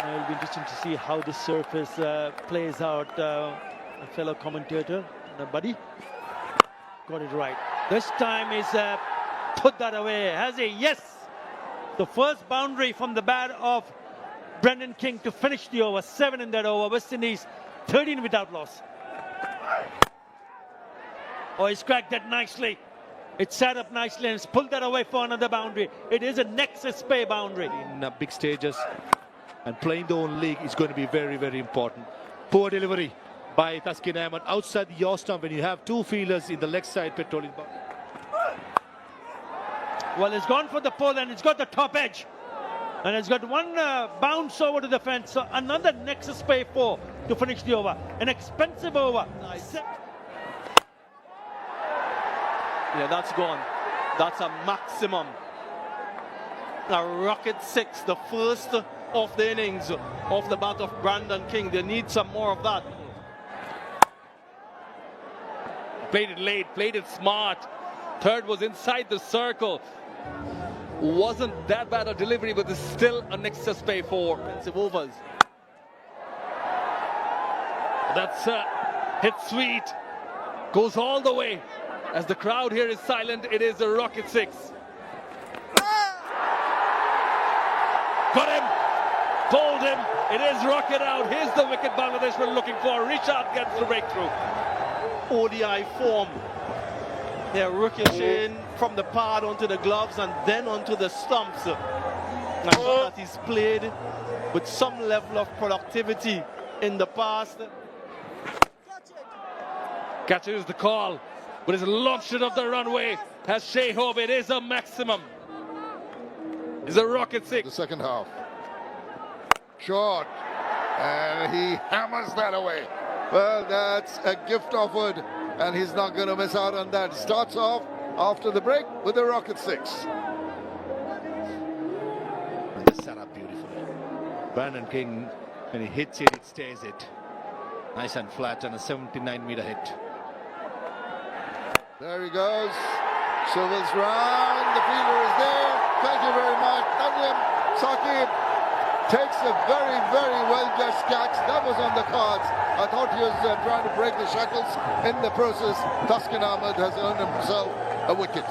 It'll be interesting to see how this surface plays out. A fellow commentator, buddy, got it right. This time he's put that away, has he? Yes! The first boundary from the bat of Brendan King to finish the over. 7 in that over. West Indies 13 without loss. Oh, he's cracked that nicely. It sat up nicely and it's pulled that away for another boundary. It is a nexus pay boundary. In big stages and playing the own league is going to be very, very important. Poor delivery by Taskin Ahmed outside the yaw stump when you have two fielders in the leg side patrolling. Well, it's gone for the pole and it's got the top edge. And it's got one bounce over to the fence. So another nexus pay 4 to finish the over. An expensive over. Nice. Yeah, that's gone. That's a maximum. A rocket 6, the first of the innings of the bat of Brandon King. They need some more of that. Played it late, played it smart. Third was inside the circle. Wasn't that bad a delivery, but it's still a nexus pay 4 expensive overs. That's hit sweet. Goes all the way. As the crowd here is silent, it is a rocket 6. Got him. Told him. It is rocket out. Here's the wicket Bangladesh were looking for. Richard gets the breakthrough. ODI form. They're ricocheting from the pad onto the gloves and then onto the stumps. I'm sure that he's played with some level of productivity in the past. Catcher is the call. But it's a long shot of the runway. Has Shea Hope. It is a maximum. It's a rocket 6. The second half. Short. And he hammers that away. Well, that's a gift offered. And he's not going to miss out on that. Starts off after the break with a rocket 6. And this set up beautifully. Brandon King, when he hits it, it stays it. Nice and flat and a 79-meter hit. There he goes. Swivels round. The fielder is there. Thank you very much. Najim Saqib takes a very, very well-judged catch. That was on the cards. I thought he was trying to break the shackles. In the process, Taskin Ahmed has earned himself a wicket.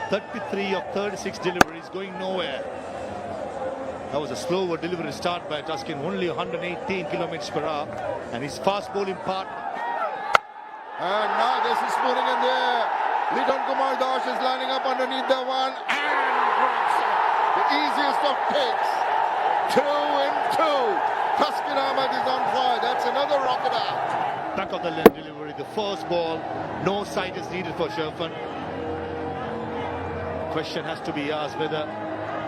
33 of 36 deliveries going nowhere. That was a slower delivery start by Taskin, only 118 kilometers per hour. And his fast bowling partner. And now this is spooning in there. Liton Kumar Das is lining up underneath the one and breaks it. The easiest of picks. 2 in 2. Taskin Ahmed is on fire. That's another rocket out. Back of the left delivery, the first ball. No sight is needed for Sherfan. Question has to be asked whether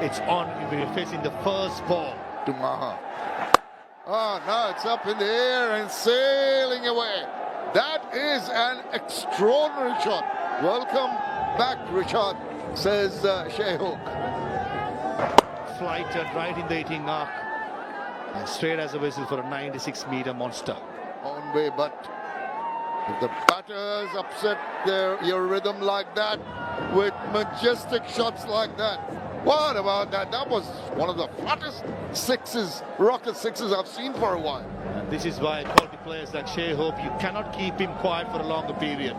it's on if we're facing the first ball. To Maha. Oh, now it's up in the air and sailing away. That is an extraordinary shot. Welcome back, Richard, says Shea Hope. Flighted right in the 18 arc. And straight as a whistle for a 96-meter monster. On way, but if the batters upset your rhythm like that, with majestic shots like that, what about that? That was one of the flattest rocket 6s I've seen for a while. And this is why quality players like Shea Hope, you cannot keep him quiet for a longer period.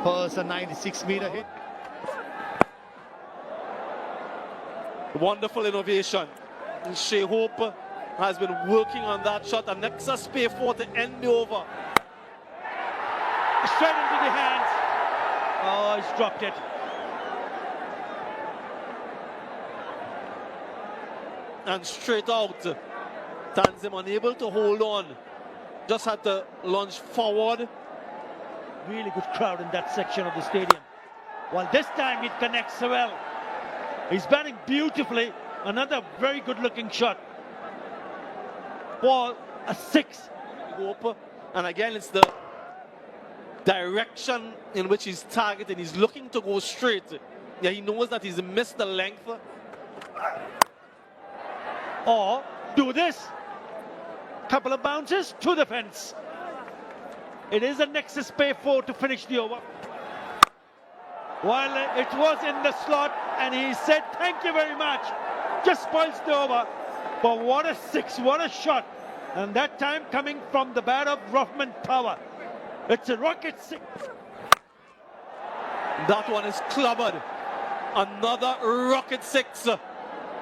First a 96-meter hit. Wonderful innovation. Shea Hope has been working on that shot. A nexus pay 4 to end the over. Straight into the hands. Oh, he's dropped it. And straight out. Tanzim unable to hold on. Just had to lunge forward. Really good crowd in that section of the stadium. Well, this time it connects well. He's batting beautifully. Another very good looking shot. For a 6. And again, it's the direction in which he's targeting. He's looking to go straight. Yeah, he knows that he's missed the length. Or do this. Couple of bounces to the fence. It is a nexus pay 4 to finish the over. While it was in the slot and he said thank you very much. Just spoils the over. But what a six, what a shot. And that time coming from the bat of Rothman Power. It's a rocket six. That one is clobbered. Another rocket six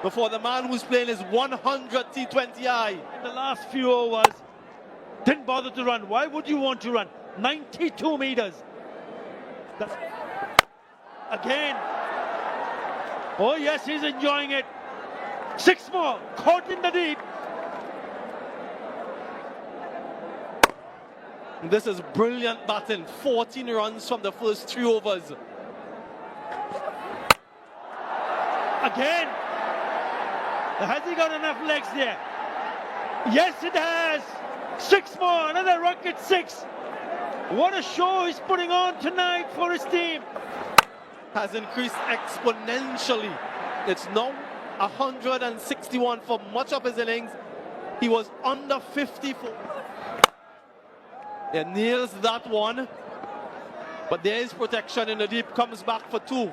before the man who's playing his 100 T20I. In the last few overs, didn't bother to run. Why would you want to run? 92 meters. Again. Oh yes, he's enjoying it. 6 more, caught in the deep. This is brilliant batting. 14 runs from the first 3 overs. Again. Has he got enough legs there? Yes, it has. 6 more, another rocket 6. What a show he's putting on tonight for his team. Has increased exponentially. It's now 161 for much of his innings. He was under 54. He nails that one. But there is protection in the deep. Comes back for 2.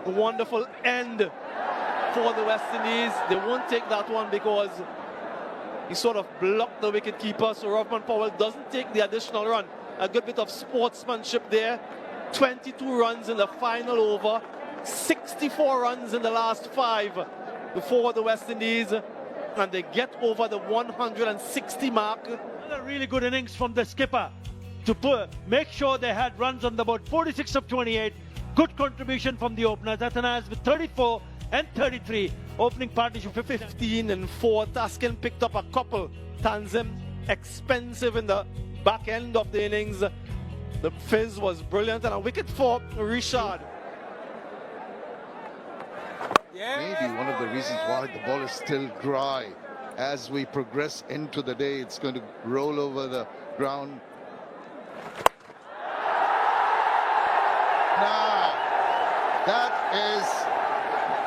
A wonderful end for the West Indies. They won't take that one because he sort of blocked the wicket keeper. So Rothman Powell doesn't take the additional run. A good bit of sportsmanship there. 22 runs in the final over. 64 runs in the last 5 before the West Indies. And they get over the 160 mark. Another really good innings from the skipper to make sure they had runs on the board. 46 of 28. Good contribution from the openers. Athanas with 34 and 33. Opening partnership 15 and 4. Taskin picked up a couple. Tanzim expensive in the back end of the innings. The fizz was brilliant and a wicket for Richard. Maybe one of the reasons why the ball is still dry. As we progress into the day, it's going to roll over the ground. Now, that is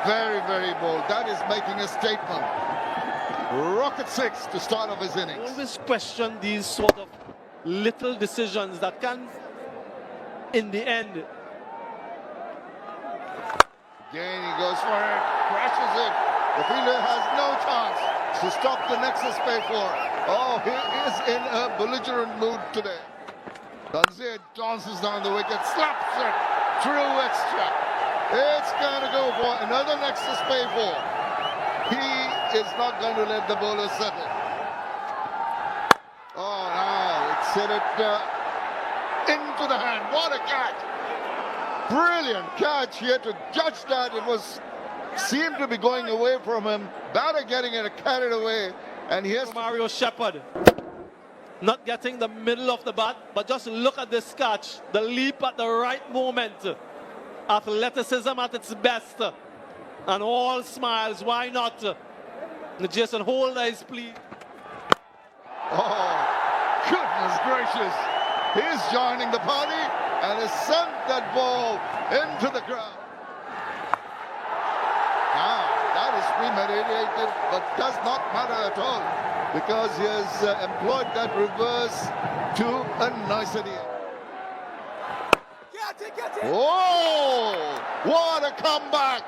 very, very bold. That is making a statement. Rocket 6 to start off his innings. Always question these sort of little decisions that can, in the end. Again, he goes for it, crashes it. The fielder has no chance to stop the Nexus play for. Oh, he is in a belligerent mood today. Does it, dances down the wicket, slaps it through extra. It's going to go for another Nexus play for. He is not going to let the bowler settle. Oh, now it's hit it into the hand. What a catch! Brilliant catch. He had to judge that. It seemed to be going away from him. Batter getting it carried away. And here's Mario Shepherd. Not getting the middle of the bat, but just look at this catch. The leap at the right moment. Athleticism at its best. And all smiles. Why not? Jason Holder is pleased. oh, goodness gracious. He's joining the party and has sent that ball into the ground. Now, that is premeditated, but does not matter at all because he has employed that reverse to a nicety. Oh, what a comeback!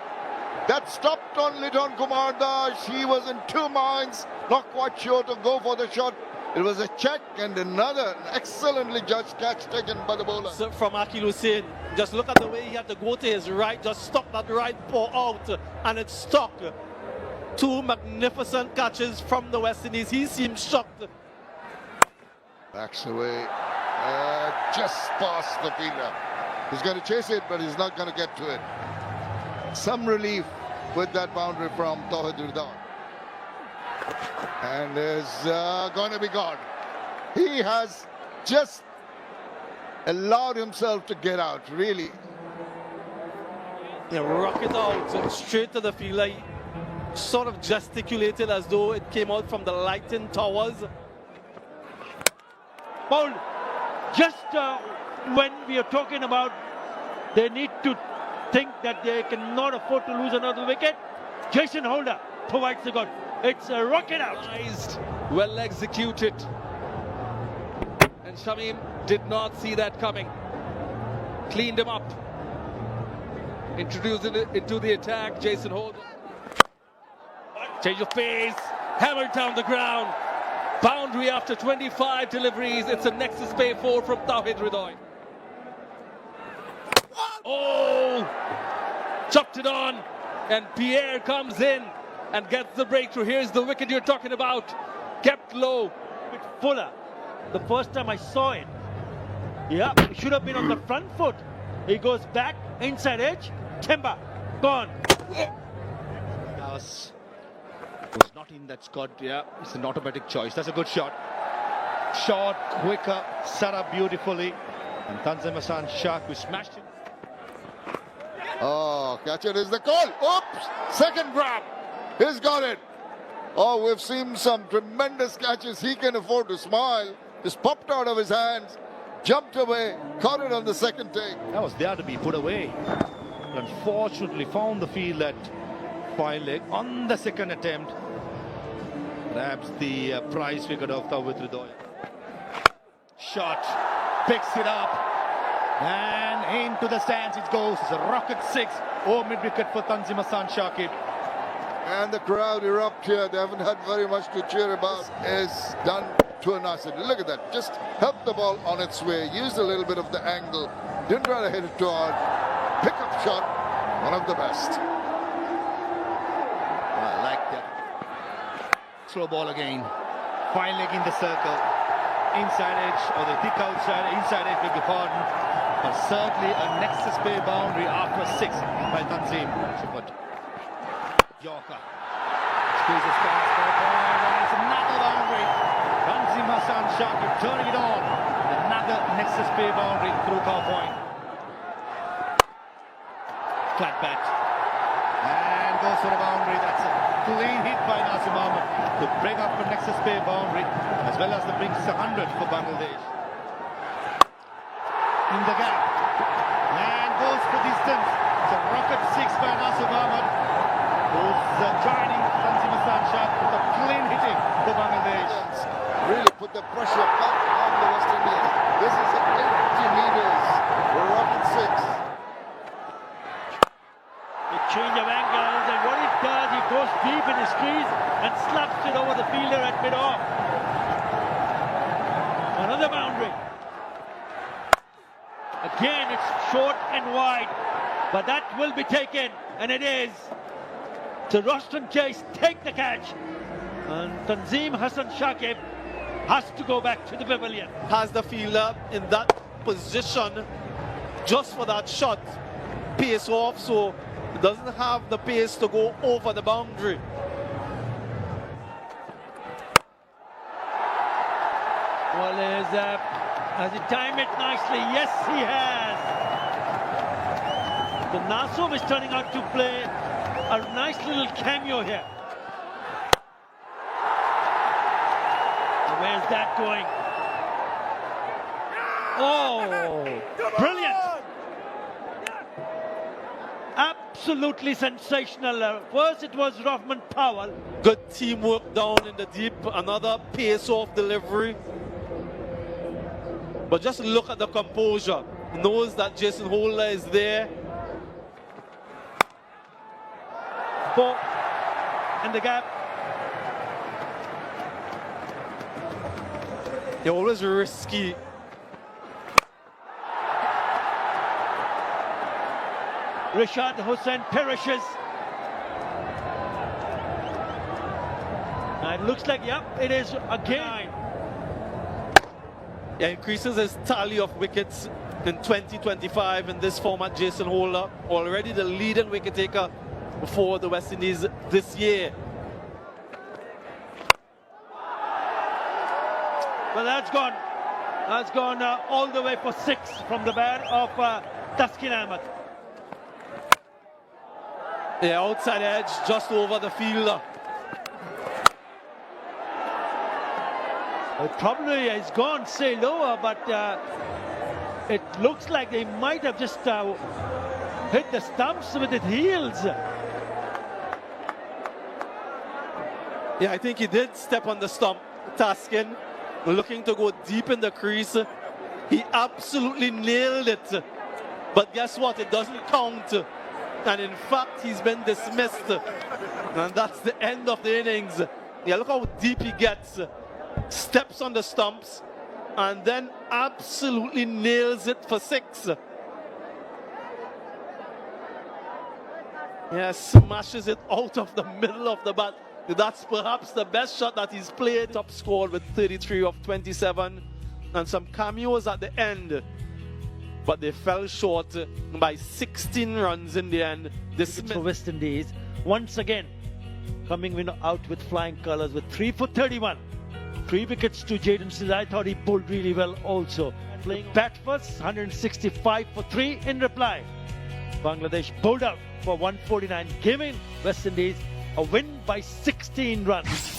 That stopped on Liton Kumar Das. He was in 2 minds, not quite sure to go for the shot. It was a check and another excellently judged catch taken by the bowler. So from Akil Hussain, just look at the way he had to go to his right, just stop that right paw out, and it stuck. 2 magnificent catches from the West Indies. He seemed shocked. Backs away, just past the fielder. He's going to chase it, but he's not going to get to it. Some relief with that boundary from Tawhid Ridwan. And is going to be gone. He has just allowed himself to get out, really. Yeah, rocket out straight to the fielder. He sort of gesticulated as though it came out from the lighting towers. Paul, just when we are talking about they need to think that they cannot afford to lose another wicket, Jason Holder provides the goal. It's a rocket out. Well executed. And Shamim did not see that coming. Cleaned him up. Introduced it into the attack. Jason Holder. Change of pace. hammered down the ground. Boundary after 25 deliveries. It's a Nexus Pay 4 from Tawhid Ridoy. Oh! Chopped it on, and Pierre comes in and gets the breakthrough. Here's the wicket you're talking about. Kept low. Bit fuller. The first time I saw it, yeah, it should have been on the front foot. He goes back, inside edge, timber, gone. Was not in that squad. Yeah, it's an automatic choice. That's a good shot. Short, quicker, set up beautifully. And Tanzim Hassan Shah, who smashed it. Oh, catcher is the call. Oops! Second grab. He's got it. Oh, we've seen some tremendous catches. He can afford to smile. Just popped out of his hands, jumped away, caught it on the second take. That was there to be put away. Unfortunately, found the field at fine leg on the second attempt. Grabs the prize wicket of Tawhid Ridoy. Shot, picks it up, and into the stands it goes. It's a rocket 6. Oh, mid-wicket for Tanzim Hassan Shakib. And the crowd erupt here. They haven't had very much to cheer about. Is done to a Nasir. Look at that. Just helped the ball on its way. Used a little bit of the angle. Didn't try to hit it too hard. Pick-up shot. One of the best. I like that. Slow ball again. Fine leg in the circle. Inside edge, or the thick outside. Inside edge, beg your pardon. But certainly a Nexus Pay boundary after 6 by Tanzim. Yorker squeezes past for a point, and it's another boundary. Tanzim Hassan Shakib turning it on. Another Nexus Pay boundary through car point. Flat bat. And goes for a boundary. That's a clean hit by Nasir Ahmed to break up a Nexus Pay boundary, as well as the brings 100 for Bangladesh. In the gap. And goes for distance. It's a rocket 6 by Nasir Ahmed, who's joining Tanzim Hassan Shah with a clean hitting for Bangladesh. Really put the pressure back on the West Indians. This is at 80 meters. Rocket 6. The change of angles, and what it does, he goes deep in his crease and slaps it over the fielder at mid-off. Another boundary. Again, it's short and wide, but that will be taken, and it is. So Roshan Chase take the catch, and Tanzim Hassan Shakib has to go back to the pavilion. Has the fielder in that position just for that shot, pace off, so it doesn't have the pace to go over the boundary. Well, has he timed it nicely? Yes, he has. The Nasum is turning out to play a nice little cameo here. Where's that going? Oh, brilliant. Absolutely sensational. First it was Rahman Powell. Good teamwork down in the deep, another pace off delivery. But just look at the composure. He knows that Jason Holder is there. Four in the gap. They're always risky. Rashad Hussain perishes. And it looks like, yep, it is again. Yeah, increases his tally of wickets in 2025 in this format. Jason Holder, already the leading wicket taker for the West Indies this year. Well, that's gone. That's gone all the way for 6 from the bat of Taskin Ahmed. Yeah, outside edge, just over the fielder. It probably has gone, say, lower, but it looks like they might have just hit the stumps with its heels. Yeah, I think he did step on the stump, Taskin, looking to go deep in the crease. He absolutely nailed it. But guess what? It doesn't count. And in fact, he's been dismissed. And that's the end of the innings. Yeah, look how deep he gets. Steps on the stumps and then absolutely nails it for 6. Yeah, smashes it out of the middle of the bat. That's perhaps the best shot that he's played. Top scored with 33 of 27 and some cameos at the end. But they fell short by 16 runs in the end. This For West Indies, once again, coming out with flying colours with 3 for 31. 3 wickets to Jaden Steele. I thought he bowled really well also. Playing bat first, 165 for 3 in reply. Bangladesh bowled out for 149, giving West Indies a win by 16 runs.